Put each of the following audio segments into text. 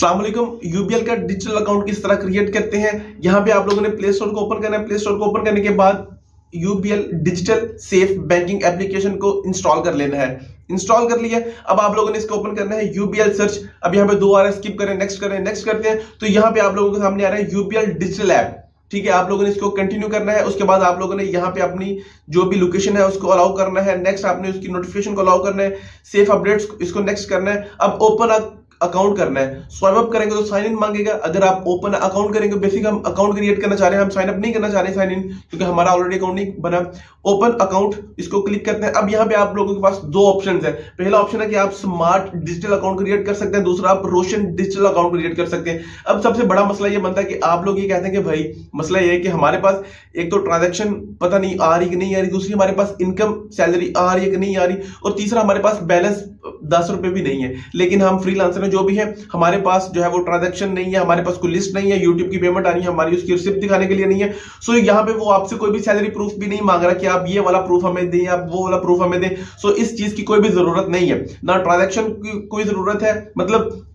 अस्सलामुअलैकुम। यूबीएल का digital account किस तरह क्रिएट करते हैं। यहाँ पे आप लोगों ने प्ले स्टोर को ओपन करना है। प्ले स्टोर को ओपन करने के बाद UBL digital safe banking application को इंस्टॉल कर लेना है। इंस्टॉल कर लिया। अब आप लोगों ने इसको ओपन करना है यूबीएल सर्च। अब यहाँ पे 2 आ रहा है, स्किप करें, नेक्स्ट करें, नेक्स्ट करते हैं तो यहाँ पे आप लोगों के सामने आ रहा है यूबीएल डिजिटल ऐप। ठीक है, आप लोगों ने इसको कंटिन्यू करना है। उसके बाद आप लोगों ने यहाँ पे अपनी जो भी लोकेशन है उसको अलाउ करना है। नेक्स्ट आपने उसकी नोटिफिकेशन को अलाउ करना है। सेफ अपडेट्स इसको नेक्स्ट करना है। अब ओपन अकाउंट करना है। स्वाइप अप करेंगे तो साइन इन मांगेगा। अगर आप ओपन अकाउंट करेंगे, बेसिक हम अकाउंट क्रिएट करना चाह रहे हैं, हम साइन अप नहीं करना चाह रहे साइन इन, क्योंकि हमारा ऑलरेडी अकाउंट नहीं बना। ओपन अकाउंट इसको क्लिक करते हैं। अब यहाँ पे आप लोगों के पास 2 ऑप्शन है। पहला ऑप्शन है कि आप स्मार्ट डिजिटल अकाउंट क्रिएट कर सकते हैं, दूसरा आप रोशन डिजिटल अकाउंट क्रिएट कर सकते हैं। अब सबसे बड़ा मसला ये बनता है कि आप लोग ये कहते हैं कि भाई मसला ये है कि हमारे पास एक तो ट्रांजैक्शन पता नहीं आ रही कि नहीं आ रही, दूसरी हमारे पास इनकम सैलरी आ रही है कि नहीं आ रही, और तीसरा हमारे पास बैलेंस 10 रुपए भी नहीं है। लेकिन हम फ्रीलांसर हैं, जो भी है हमारे पास जो है वो ट्रांजैक्शन नहीं है, हमारे पास कोई लिस्ट नहीं है, यूट्यूब की पेमेंट आनी है हमारी, उसकी रिसिप्ट दिखाने के लिए नहीं है। सो यहाँ पे वो आपसे कोई भी सैलरी प्रूफ भी नहीं मांग रहा कि आप ये वाला प्रूफ हमें दें, आप वो वाला प्रूफ हमें दें। सो इस चीज की कोई भी जरूरत नहीं है, ना ट्रांजैक्शन की कोई जरूरत है। मतलब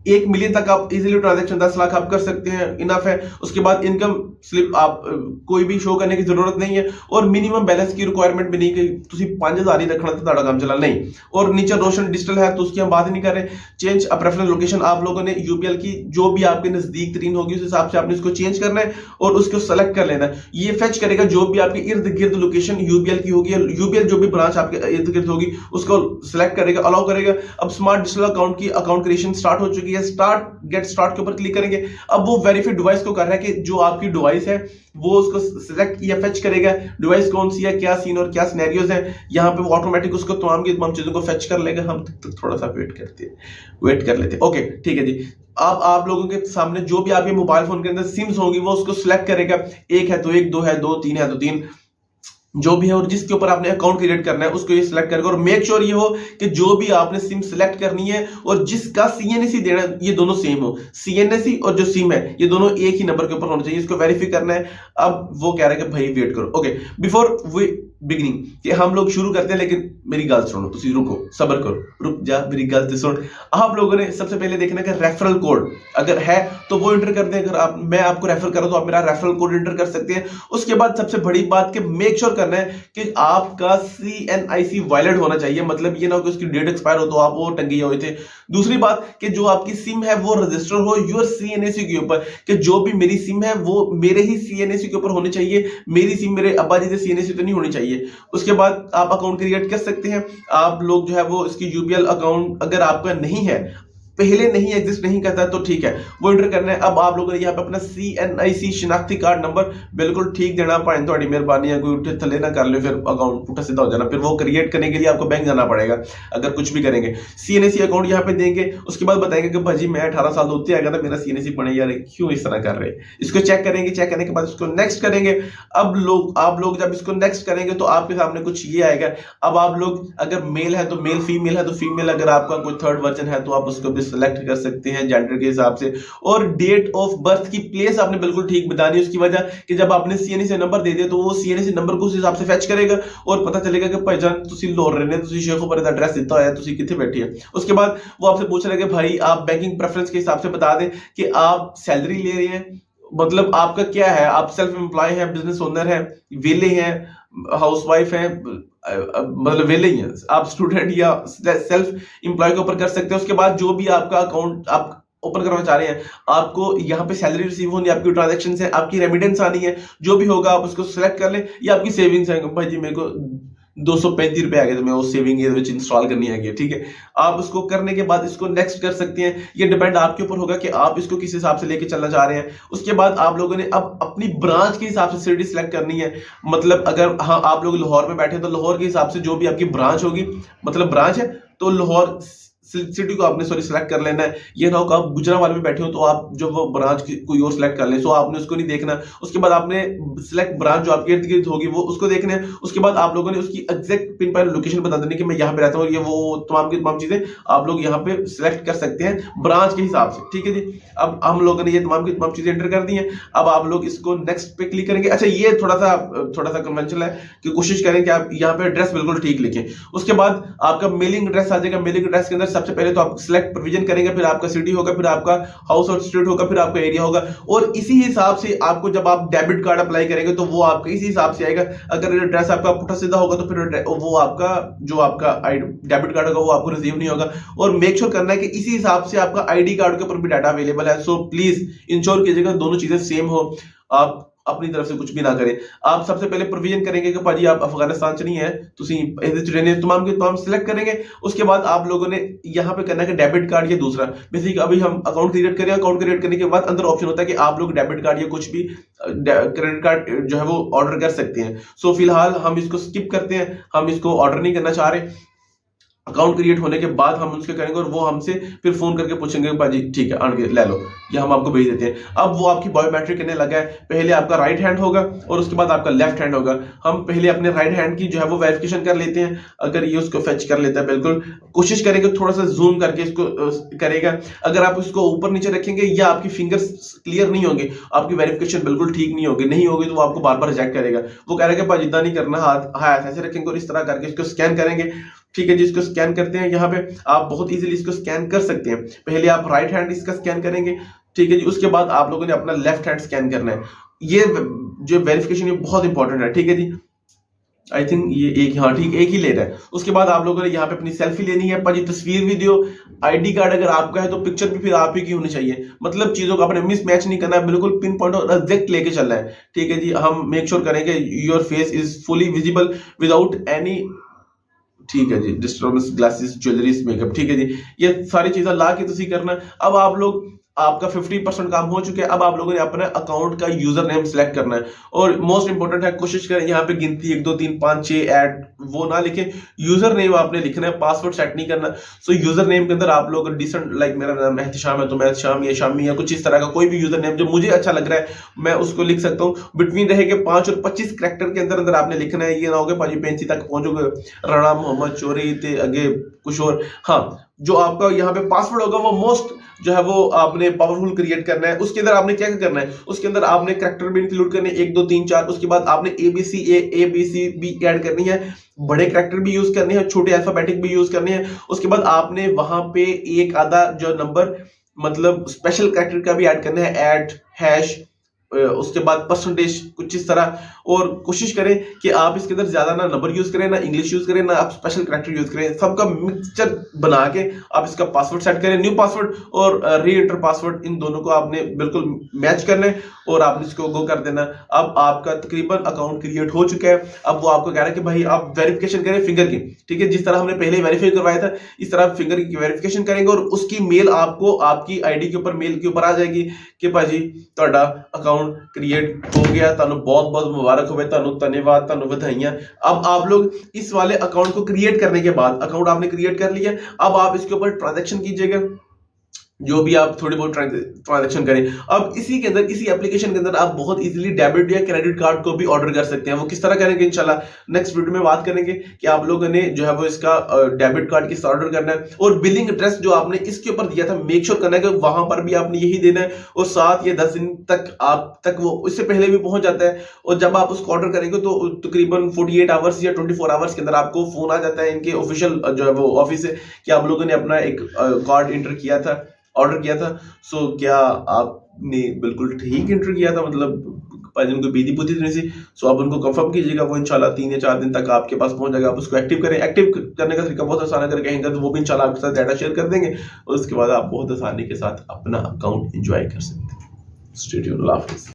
1 मिलियन तक आप इजीली ट्रांजैक्शन 10 लाख आप कर सकते हैं, इनफ है। उसके बाद इनकम स्लिप आप कोई भी शो करने की जरूरत नहीं है, और मिनिमम बैलेंस की रिक्वायरमेंट भी नहीं कि तुसी 5000 ही रखना तो काम चला नहीं। और नीचे रोशन डिजिटल है तो उसकी हम बात ही नहीं कर रहे। चेंज अ प्रेफरेंस लोकेशन, आप लोगों ने यूबीएल की जो भी आपके नजदीक तरीन होगी उस हिसाब से आपने इसको चेंज करना है और उसको सेलेक्ट कर लेना है। ये फेच करेगा जो भी आपके इर्द गिर्द लोकेशन यूबीएल की होगी, यूबीएल जो भी ब्रांच आपके इर्द गिर्द होगी उसको सिलेक्ट करेगा, अलाउ करेगा। अब स्मार्ट डिजिटल अकाउंट की अकाउंट क्रिएशन स्टार्ट हो चुकी है। गेट स्टार्ट के ऊपर क्लिक करेंगे। अब वो वेरीफाइड डिवाइस को कर रहा है कि जो आपकी डिवाइस है वो उसको सिलेक्ट या फेच करेगा, डिवाइस कौन सी है, क्या सीन और क्या सिनेरियोज है। यहाँ पे वो ऑटोमेटिक उसको तमाम की तमाम चीजों को फेच कर लेगा। हम तक थोड़ा सा वेट कर लेते हैं। ओके ठीक है जी। अब आप लोगों के सामने जो भी आपके मोबाइल फोन के अंदर सिम्स होंगी वो उसको सिलेक्ट करेगा। 1 है तो 1, 2 है 2, 3 है तो 3, जो भी है, और जिसके ऊपर आपने अकाउंट क्रिएट करना है उसको ये सिलेक्ट करेगा। और मेक श्योर ये हो कि जो भी आपने सिम सिलेक्ट करनी है और जिसका सीएनएसी देना है ये दोनों सेम हो। सीएनएसी और जो सिम है ये दोनों एक ही नंबर के ऊपर होना चाहिए, इसको वेरीफाई करना है। अब वो कह रहा है कि भाई वेट करो। ओके, बिफोर वी बिगिनिंग कि हम लोग शुरू करते हैं, लेकिन मेरी गल सुनो, तुसी रुको, सब्र करो, रुक जा, मेरी गल तो सुन। आप लोगों ने सबसे पहले देखना है कि रेफरल कोड अगर है तो वो एंटर कर दें। अगर आप मैं आपको रेफर करूं तो आप मेरा रेफरल कोड एंटर कर सकते हैं। उसके बाद सबसे बड़ी बात कि मेक श्योर करना है कि आपका CNIC वैलिड होना चाहिए। मतलब ये ना हो कि उसकी डेट एक्सपायर हो तो आप वो टंगी हुए थे। दूसरी बात कि जो आपकी सिम है वो रजिस्टर हो योर CNAC के ऊपर, कि जो भी मेरी सिम है वो मेरे ही CNAC के ऊपर होनी चाहिए। मेरी सिम मेरे अब्बा जी से CNAC तो नहीं होनी चाहिए। उसके बाद आप अकाउंट क्रिएट कर सकते हैं। आप लोग जो है वो इसकी यूबीएल अकाउंट अगर आपका नहीं है, पहले नहीं एग्जिस्ट नहीं करता तो ठीक है, वो एंटर करना है। अब आप लोगों ने यहाँ पे अपना CNIC शिनाख्ती कार्ड नंबर बिल्कुल ठीक देना। पाए थोड़ी मेहरबानी है, कोई उठे थले ना कर ले, फिर अकाउंट पुठा सीधा हो जाना। फिर वो क्रिएट करने के लिए आपको बैंक जाना पड़ेगा अगर कुछ भी करेंगे। CNAC अकाउंट यहाँ पे देंगे। उसके बाद बताएंगे कि भाजी मैं 18 साल होते आएगा था, मेरा CNAC बने यार, क्यों इस तरह कर रहे हैं। इसको चेक करेंगे। चेक करने के बाद इसको नेक्स्ट करेंगे। अब आप लोग जब इसको नेक्स्ट करेंगे तो आपके सामने कुछ ये आएगा। अब आप लोग अगर मेल है तो मेल, फीमेल है तो फीमेल, अगर आपका कोई 3rd वर्जन है तो आप उसको भी सिलेक्ट कर सकते हैं जेंडर के हिसाब से। और डेट ऑफ बर्थ की प्लेस आपने बिल्कुल ठीक बतानी है। उसकी वजह कि जब आपने CNAC नंबर दे दिया तो वो CNAC नंबर को उस हिसाब से फेच करेगा और पता चलेगा कि भाईजान तुसी लाहौर रहने, तुसी शेखों पर एड्रेस दिता है, तुसी किथे बैठी है। उसके बाद वो आपसे पूछ रहा है कि भाई आप बैंकिंग प्रेफरेंस के हिसाब से बता दें कि आप सैलरी ले रहे हैं, मतलब आपका क्या है, आप सेल्फ एम्प्लॉय हैं, बिजनेस ओनर हैं, वेले हैं, हाउसवाइफ हैं, मतलब वेले ही हैं, आप स्टूडेंट या सेल्फ एम्प्लॉय के ऊपर कर सकते हैं। उसके बाद जो भी आपका अकाउंट आप ओपन करना चाह रहे हैं, आपको यहाँ पे सैलरी रिसीव होनी, आपकी ट्रांजैक्शन है, आपकी रेमिडेंस आनी है, जो भी होगा आप उसको सिलेक्ट कर लें। या आपकी सेविंग्स है, भाई जी मेरे को 235 रुपए आ गए तो मैं वो सेविंग इंस्टॉल करनी है, ठीक है। आप उसको करने के बाद इसको नेक्स्ट कर सकते हैं। ये डिपेंड आपके ऊपर होगा कि आप इसको किस हिसाब से लेके चलना चाह रहे हैं। उसके बाद आप लोगों ने अब अपनी ब्रांच के हिसाब से सिटी सिलेक्ट करनी है। मतलब अगर हाँ आप लोग लाहौर में बैठे हैं तो लाहौर के हिसाब से जो भी आपकी ब्रांच होगी, मतलब ब्रांच है तो लाहौर सिटी को आपने सिलेक्ट कर लेना है। ये ना हो कि आप गुजरावाला में बैठे हो तो आप जो वो ब्रांच कोई और सिलेक्ट कर ले, सो आपने उसको नहीं देखना। उसके बाद आपने सिलेक्ट ब्रांच जो आपके इर्द गिर्द होगी वो उसको देखना है। उसके बाद आप लोगों ने उसकी एग्जैक्ट पिन पॉइंट लोकेशन बता देनी कि मैं यहाँ पे रहता हूँ, ये वो तमाम की तमाम चीजें आप लोग यहाँ पे सिलेक्ट कर सकते हैं ब्रांच के हिसाब से, ठीक है जी। अब हम लोगों ने ये तमाम की तमाम चीजें एंटर कर दी हैं। अब आप लोग इसको नेक्स्ट पे क्लिक करेंगे। अच्छा ये थोड़ा सा कन्वेंशनल है कि कोशिश करें कि आप यहाँ पे एड्रेस बिल्कुल ठीक लिखें। उसके बाद आपका मेलिंग एड्रेस आ जाएगा। मेलिंग एड्रेस के अंदर सबसे पहले तो आप सिलेक्ट प्रोविजन करेंगे, फिर आपका सिटी होगा, फिर आपका हाउस और स्टेट होगा, फिर आपका एरिया होगा, और इसी हिसाब से आपको जब आप डेबिट कार्ड अप्लाई करेंगे तो वो आपका इसी हिसाब से आएगा। अगर एड्रेस आपका पुठा सीधा होगा तो फिर वो आपका जो आपका डेबिट कार्ड होगा वो आपको रिसीव नहीं होगा। और मेक श्योर करना है कि इसी हिसाब से आपका आईडी कार्ड के ऊपर भी डाटा अवेलेबल है। सो प्लीज इंश्योर कीजिएगा दोनों चीजें सेम हो, आप अपनी तरफ से कुछ भी ना करें। आप सबसे पहले प्रोविजन करेंगे कि भाजी आप अफगानिस्तान से नहीं है, तुसी तमाम के तमाम सिलेक्ट करेंगे। उसके बाद आप लोगों ने यहाँ पे करना है कि डेबिट कार्ड या दूसरा, बेसिक अभी हम अकाउंट क्रिएट करें, अकाउंट क्रिएट करने के बाद अंदर ऑप्शन होता है कि आप लोग डेबिट कार्ड या कुछ भी क्रेडिट कार्ड जो है वो ऑर्डर कर सकते हैं। सो फिलहाल हम इसको स्किप करते हैं, हम इसको ऑर्डर नहीं करना चाह रहे। अकाउंट क्रिएट होने के बाद हम उसके करेंगे और वो हमसे फिर फोन करके पूछेंगे भाजी ठीक है आगे ले लो, या हम आपको भेज देते हैं। अब वो आपकी बायोमेट्रिक करने लगा है, पहले आपका राइट हैंड होगा और उसके बाद आपका लेफ्ट हैंड होगा। हम पहले अपने राइट हैंड की जो है वो वेरिफिकेशन कर लेते हैं, अगर ये उसको फेच कर लेता है बिल्कुल कोशिश करेंगे थोड़ा सा जूम करके इसको करेगा। अगर आप उसको ऊपर नीचे रखेंगे या आपकी फिंगर्स क्लियर नहीं होंगे, आपकी वेरिफिकेशन बिल्कुल ठीक नहीं होगी तो वो आपको बार बार रिजेक्ट करेगा। वो कह रहा है कि भाजी इतना नहीं करना, हाथ ऐसे रखेंगे और इस तरह करके इसको स्कैन करेंगे। ठीक है जी, इसको स्कैन करते हैं। यहाँ पे आप बहुत इजीली इसको स्कैन कर सकते हैं। पहले आप राइट हैंड इसका स्कैन करेंगे, ठीक है जी, उसके बाद आप लोगों ने अपना लेफ्ट हैंड स्कैन करना है। ये जो वेरिफिकेशन ये बहुत इंपॉर्टेंट है, ठीक है जी। आई थिंक ये एक ही ले रहा है। उसके बाद आप लोगों ने यहाँ पे अपनी सेल्फी लेनी है, पाजी तस्वीर वीडियो, आईडी कार्ड अगर आपका है तो पिक्चर भी फिर आप ही की होनी चाहिए। मतलब चीजों का आपने मिस मैच नहीं करना है, बिल्कुल पिन पॉइंट और एग्जैक्ट लेके चलना है। ठीक है जी, हम मेक श्योर करेंगे your face is fully visible without any, ठीक है जी, डिस्टर्बेंस, ग्लासेस, ज्वेलरीज, मेकअप, ठीक है जी, ये सारी चीजें ला के तुसी करना। अब आप लोग आपका 50% काम हो चुके हैं। अब आप लोगों ने अपना अकाउंट का यूजर नेम सिलेक्ट करना है और मोस्ट इंपोर्टेंट है कोशिश करें यहाँ पे गिनती 1 2 3 5 6 ऐड वो ना लिखें, यूजर नेम आपने लिखना है, पासवर्ड सेट नहीं करना। सो यूजर नेम के अंदर आप लोग डिसेंट लाइक मेरा नाम एहतिशाम है तो मैं एहतिशाम या शामी या कुछ इस तरह का कोई भी यूजर नेम जो मुझे अच्छा लग रहा है मैं उसको लिख सकता हूँ। बिटवीन रहेगा 5 और 25 कैरेक्टर के अंदर अंदर आपने लिखना है। ये ना होगा 35 तक पहुंचोगे राणा मोहम्मद चोरी ते आगे कुछ और। हाँ, जो आपका यहाँ पे पासवर्ड होगा वो मोस्ट जो है वो आपने पावरफुल क्रिएट करना है। उसके अंदर आपने क्या करना है, उसके अंदर आपने कैरेक्टर भी इंक्लूड करने 1 2 3 4। उसके बाद आपने ABC भी ऐड करनी है, बड़े कैरेक्टर भी यूज करने हैं, छोटे अल्फाबेटिक भी यूज करने हैं। उसके बाद आपने वहां पे एक आधा जो नंबर मतलब स्पेशल कैरेक्टर का भी ऐड करना है, ऐड हैश, उसके बाद परसेंटेज कुछ इस तरह। और कोशिश करें कि आप इसके अंदर ज्यादा ना नंबर यूज करें, ना इंग्लिश यूज करें, ना आप स्पेशल कैरेक्टर यूज करें, सबका मिक्सचर बना के आप इसका पासवर्ड सेट करें। न्यू पासवर्ड और री एंटर पासवर्ड, इन दोनों को आपने बिल्कुल मैच करना है और आपने इसको गो कर देना। अब आपका तकरीबन अकाउंट क्रिएट हो चुका है। अब वो आपको कह रहा है कि भाई आप वेरिफिकेशन करें फिंगर की, ठीक है, जिस तरह हमने पहले वेरीफाई करवाया था इस तरह फिंगर की वेरिफिकेशन करेंगे और उसकी मेल आपको आपकी आईडी के ऊपर मेल के ऊपर आ जाएगी कि भाजी ਤੁਹਾਡਾ अकाउंट क्रिएट हो गया, तानू बहुत बहुत मुबारक हो, तानू धन्यवाद, तानू बधाइयां। अब आप लोग इस वाले अकाउंट को क्रिएट करने के बाद, अकाउंट आपने क्रिएट कर लिया, अब आप इसके ऊपर ट्रांजैक्शन कीजिएगा, जो भी आप थोड़ी बहुत ट्रांजैक्शन करें। अब इसी के अंदर इसी एप्लीकेशन के अंदर आप बहुत इजीली डेबिट या क्रेडिट कार्ड को भी ऑर्डर कर सकते हैं। वो किस तरह करेंगे इंशाल्लाह नेक्स्ट वीडियो में बात करेंगे कि आप लोगों ने जो है वो इसका डेबिट कार्ड किस ऑर्डर करना है। और बिलिंग एड्रेस जो आपने इसके ऊपर दिया था मेक श्योर करना है कि वहां पर भी आपने यही देना है और 7 या 10 दिन तक आप तक वो इससे पहले भी पहुंच जाता है। और जब आप उसको ऑर्डर करेंगे तो तकरीबन 48 आवर्स या 24 आवर्स के अंदर आपको फोन आ जाता है इनके ऑफिशियल जो है वो ऑफिस से कि आप लोगों ने अपना एक कार्ड इंटर किया था, ऑर्डर किया था। सो क्या आपने बिल्कुल ठीक इंटर किया था, मतलब उनको बीदी बुद्धि देने से। सो आप उनको कंफर्म कीजिएगा, वो इंशाल्लाह 3 या 4 दिन तक आपके पास पहुंच जाएगा। आप उसको एक्टिव करें। एक्टिव करने का तरीका बहुत आसान अगर कहेंगे तो वो भी इंशाल्लाह आपके साथ डाटा शेयर कर देंगे और उसके बाद आप बहुत आसानी के साथ अपना अकाउंट एंजॉय कर सकते हैं। स्टे ट्यून्ड, अल्लाह हाफिज़।